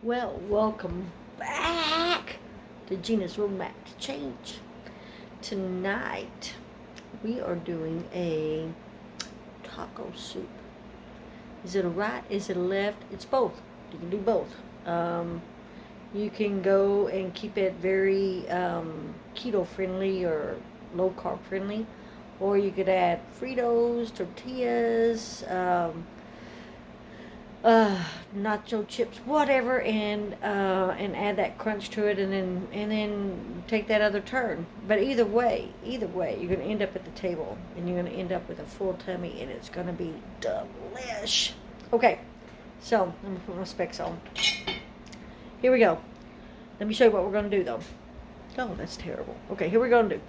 Well, welcome back to Gina's Roadmap to Change. Tonight, we are doing a taco soup. Is it a right? Is it a left? It's both. You can do both. You can go and keep it very keto friendly or low carb friendly, or you could add Fritos, tortillas, nacho chips, whatever, and add that crunch to it, and then take that other turn. But either way, you're gonna end up at the table, and you're gonna end up with a full tummy, and it's gonna be delish. Okay, so I'm gonna put my specs on. Here we go. Let me show you what we're gonna do though. Oh, that's terrible. Okay, here we're gonna do.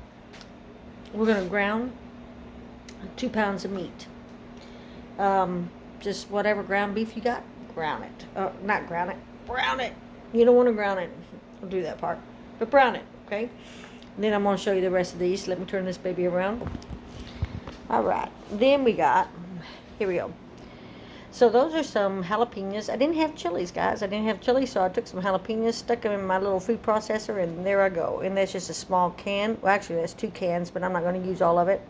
We're gonna ground 2 pounds of meat. Just whatever ground beef you got, ground it. Not ground it, brown it. You don't want to ground it. I'll do that part. But brown it, okay? And then I'm going to show you the rest of these. Let me turn this baby around. All right. Then we got, here we go. So those are some jalapenos. I didn't have chilies, guys. I didn't have chilies, so I took some jalapenos, stuck them in my little food processor, and there I go. And that's just a small can. Well, actually, that's 2 cans, but I'm not going to use all of it.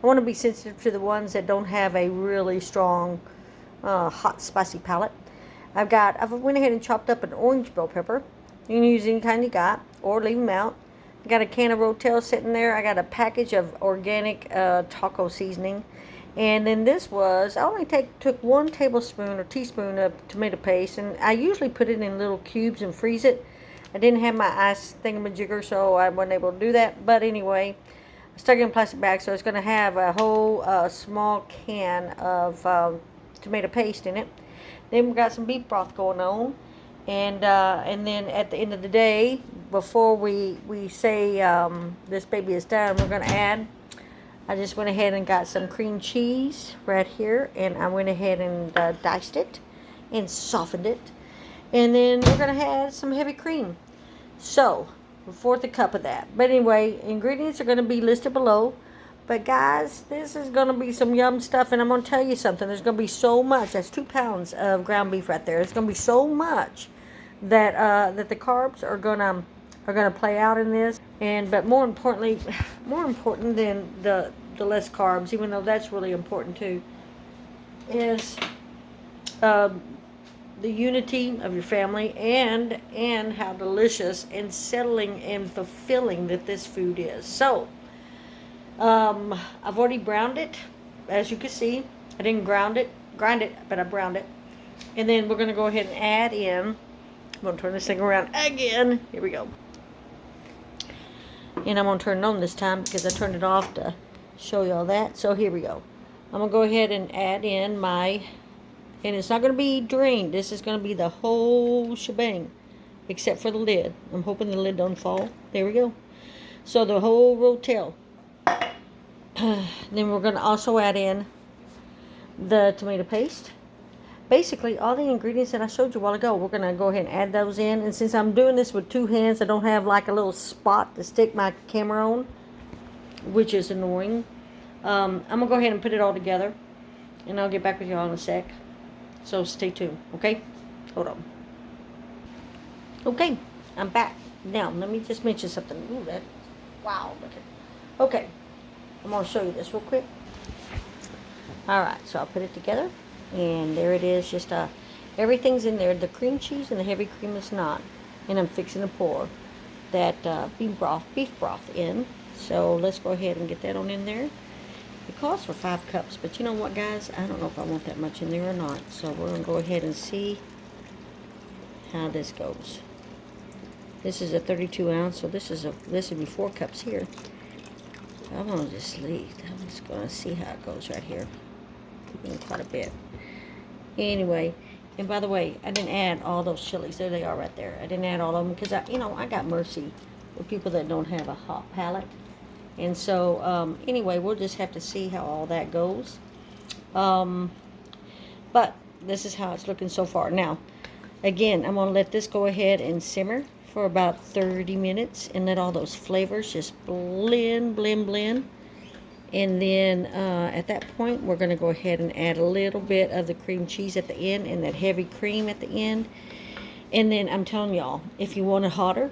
I want to be sensitive to the ones that don't have a really strong hot spicy palate. I've went ahead and chopped up an orange bell pepper. You can use any kind you got or leave them out. I got a can of Rotel sitting there. I got a package of organic taco seasoning. And then this was, I only took 1 tablespoon or teaspoon of tomato paste, and I usually put it in little cubes and freeze it. I didn't have my ice thingamajigger, so I wasn't able to do that. But anyway, I stuck it in a plastic bag, so it's going to have a whole small can of tomato paste in it. Then we got some beef broth going on, and then at the end of the day, before we say this baby is done, we're going to add. I just went ahead and got some cream cheese right here, and I went ahead and diced it and softened it, and then we're going to add some heavy cream. So, a fourth a cup of that. But anyway, ingredients are going to be listed below. But guys, this is going to be some yum stuff, and I'm going to tell you something. There's going to be so much. That's 2 pounds of ground beef right there. It's going to be so much that that the carbs are gonna play out in this. And but more importantly, more important than the less carbs, even though that's really important too, is um, the unity of your family, and how delicious and settling and fulfilling that this food is. So I've already browned it, as you can see. I didn't grind it, but I browned it. And then we're going to go ahead and add in, I'm going to turn this thing around again. Here we go. And I'm going to turn it on this time because I turned it off to show you all that. So here we go. I'm going to go ahead and add in my, and it's not going to be drained. This is going to be the whole shebang, except for the lid. I'm hoping the lid don't fall. There we go. So the whole rotel. Then we're going to also add in the tomato paste. Basically, all the ingredients that I showed you a while ago, we're going to go ahead and add those in. And since I'm doing this with 2 hands, I don't have like a little spot to stick my camera on, which is annoying. I'm going to go ahead and put it all together, and I'll get back with you all in a sec. So stay tuned, okay? Hold on. Okay, I'm back. Now, let me just mention something. Ooh, that, wow, look at, okay. I'm going to show you this real quick. Alright, so I'll put it together. And there it is. Just everything's in there. The cream cheese and the heavy cream is not. And I'm fixing to pour that beef broth in. So let's go ahead and get that on in there. It calls for 5 cups. But you know what, guys? I don't know if I want that much in there or not. So we're going to go ahead and see how this goes. This is a 32 ounce. So this would be 4 cups here. I'm going to just leave. I'm just going to see how it goes right here. Quite a bit. Anyway, and by the way, I didn't add all those chilies. There they are right there. I didn't add all of them because I got mercy with people that don't have a hot palate. And so, anyway, we'll just have to see how all that goes. But this is how it's looking so far. Now, again, I'm going to let this go ahead and simmer for about 30 minutes and let all those flavors just blend. And then at that point, we're going to go ahead and add a little bit of the cream cheese at the end and that heavy cream at the end. And then I'm telling y'all, if you want it hotter,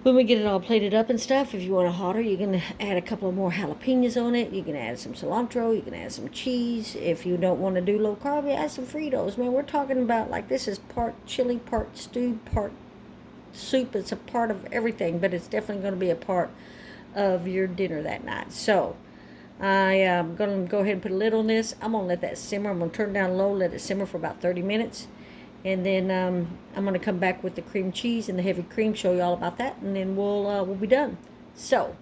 when we get it all plated up and stuff, if you want it hotter, you can add a couple of more jalapenos on it. You can add some cilantro. You can add some cheese. If you don't want to do low carb, you add some Fritos. Man, we're talking about, like, this is part chili, part stew, part soup. It's a part of everything, but it's definitely going to be a part of your dinner that night. So I am going to go ahead and put a lid on this. I'm going to let that simmer. I'm going to turn it down low, let it simmer for about 30 minutes. And then I'm going to come back with the cream cheese and the heavy cream, show you all about that, and then we'll be done. So,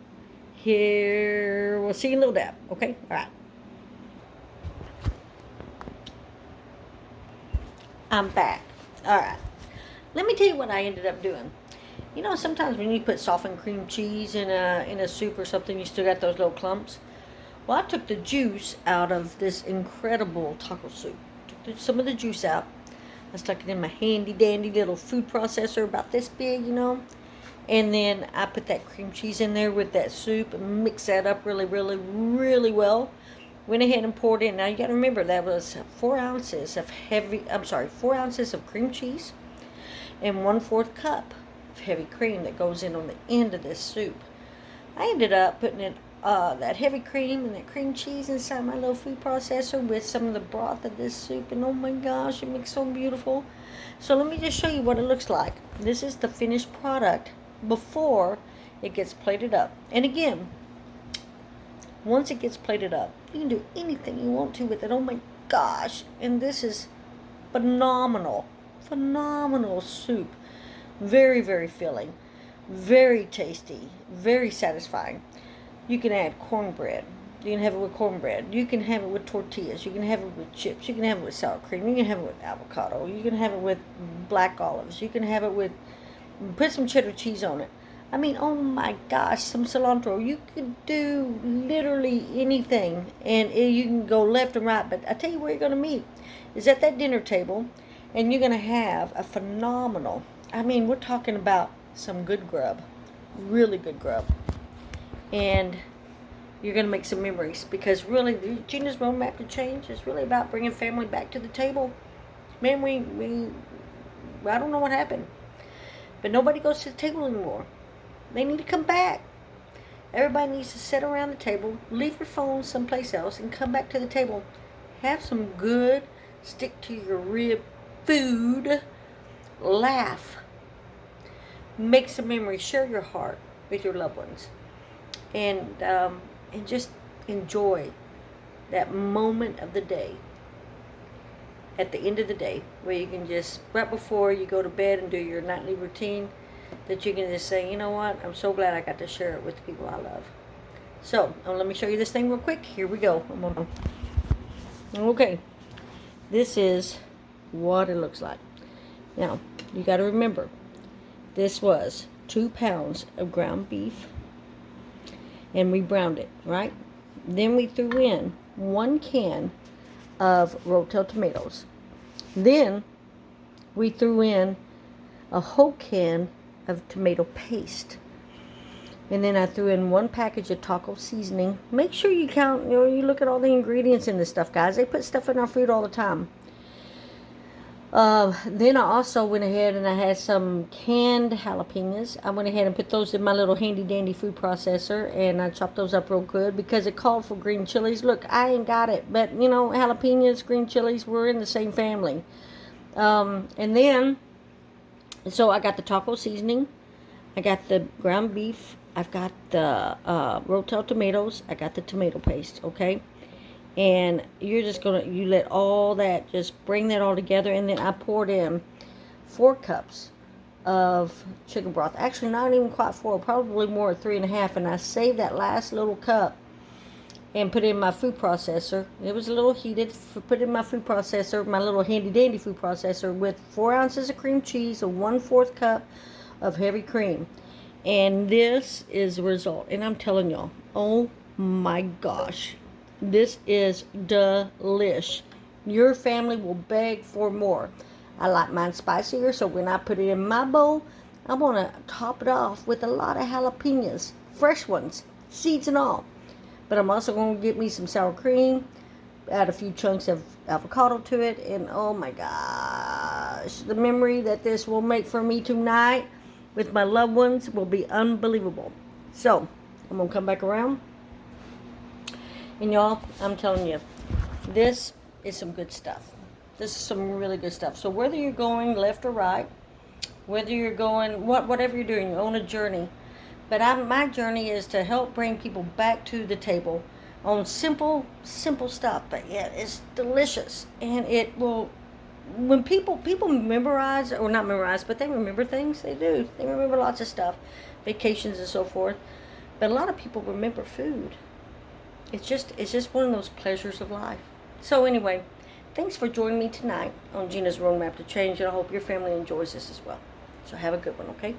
here, we'll see you in a little dab, okay? All right. I'm back. All right. Let me tell you what I ended up doing. You know, sometimes when you put softened cream cheese in a soup or something, you still got those little clumps. Well, I took the juice out of this incredible taco soup. Took some of the juice out. I stuck it in my handy dandy little food processor about this big, you know. And then I put that cream cheese in there with that soup and mixed that up really, really, really well. Went ahead and poured in. Now you got to remember that was 4 ounces of 4 ounces of cream cheese and 1/4 cup of heavy cream that goes in on the end of this soup. I ended up putting it that heavy cream and that cream cheese inside my little food processor with some of the broth of this soup, and oh my gosh, it makes so beautiful. So let me just show you what it looks like. This is the finished product before it gets plated up. And again, once it gets plated up, you can do anything you want to with it. Oh my gosh. And this is phenomenal soup. Very, very filling, very tasty, very satisfying. You can add cornbread. You can have it with cornbread. You can have it with tortillas. You can have it with chips. You can have it with sour cream. You can have it with avocado. You can have it with black olives. You can have it with, put some cheddar cheese on it. I mean, oh my gosh, some cilantro. You could do literally anything, and you can go left and right. But I tell you where you're going to meet is at that dinner table, and you're going to have a phenomenal, I mean, we're talking about some good grub, really good grub. And you're going to make some memories, because really, Gina's Roadmap to Change is really about bringing family back to the table. Man, I don't know what happened, but nobody goes to the table anymore. They need to come back. Everybody needs to sit around the table, leave your phone someplace else, and come back to the table. Have some good, stick to your rib food, laugh, make some memories, share your heart with your loved ones. And just enjoy that moment of the day, at the end of the day, where you can just, right before you go to bed and do your nightly routine, that you can just say, you know what, I'm so glad I got to share it with the people I love. So, let me show you this thing real quick. Here we go. Okay, this is what it looks like. Now, you got to remember, this was 2 pounds of ground beef, and we browned it, right? Then we threw in 1 can of Rotel tomatoes. Then we threw in a whole can of tomato paste. And then I threw in 1 package of taco seasoning. Make sure you count, you look at all the ingredients in this stuff, guys. They put stuff in our food all the time. Then I also went ahead and I had some canned jalapenos. I went ahead and put those in my little handy dandy food processor, and I chopped those up real good because it called for green chilies. Look, I ain't got it, but you know, jalapenos, green chilies, we're in the same family. And then, so I got the taco seasoning, I got the ground beef, I've got the Rotel tomatoes, I got the tomato paste, okay? And you're just you let all that, just bring that all together. And then I poured in 4 cups of chicken broth. Actually, not even quite 4, probably more, 3.5. And I saved that last little cup and put it in my food processor. It was a little heated. Put it in my food processor, my little handy dandy food processor, with 4 ounces of cream cheese and 1/4 cup of heavy cream. And this is the result. And I'm telling y'all, oh my gosh, this is delish. Your family will beg for more. I like mine spicier, so when I put it in my bowl, I want to top it off with a lot of jalapenos, fresh ones, seeds and all. But I'm also going to get me some sour cream, add a few chunks of avocado to it, and oh my gosh, gosh, the memory that this will make for me tonight with my loved ones will be unbelievable. So, I'm going to come back around. And y'all, I'm telling you, this is some good stuff. This is some really good stuff. So whether you're going left or right, whether you're going, whatever you're doing, you're on a journey. But my journey is to help bring people back to the table on simple stuff. But yeah, it's delicious. And it will, when people memorize, or not memorize, but they remember things. They do. They remember lots of stuff, vacations and so forth. But a lot of people remember food. It's just one of those pleasures of life. So anyway, thanks for joining me tonight on Gina's Roadmap to Change, and I hope your family enjoys this as well. So have a good one, okay?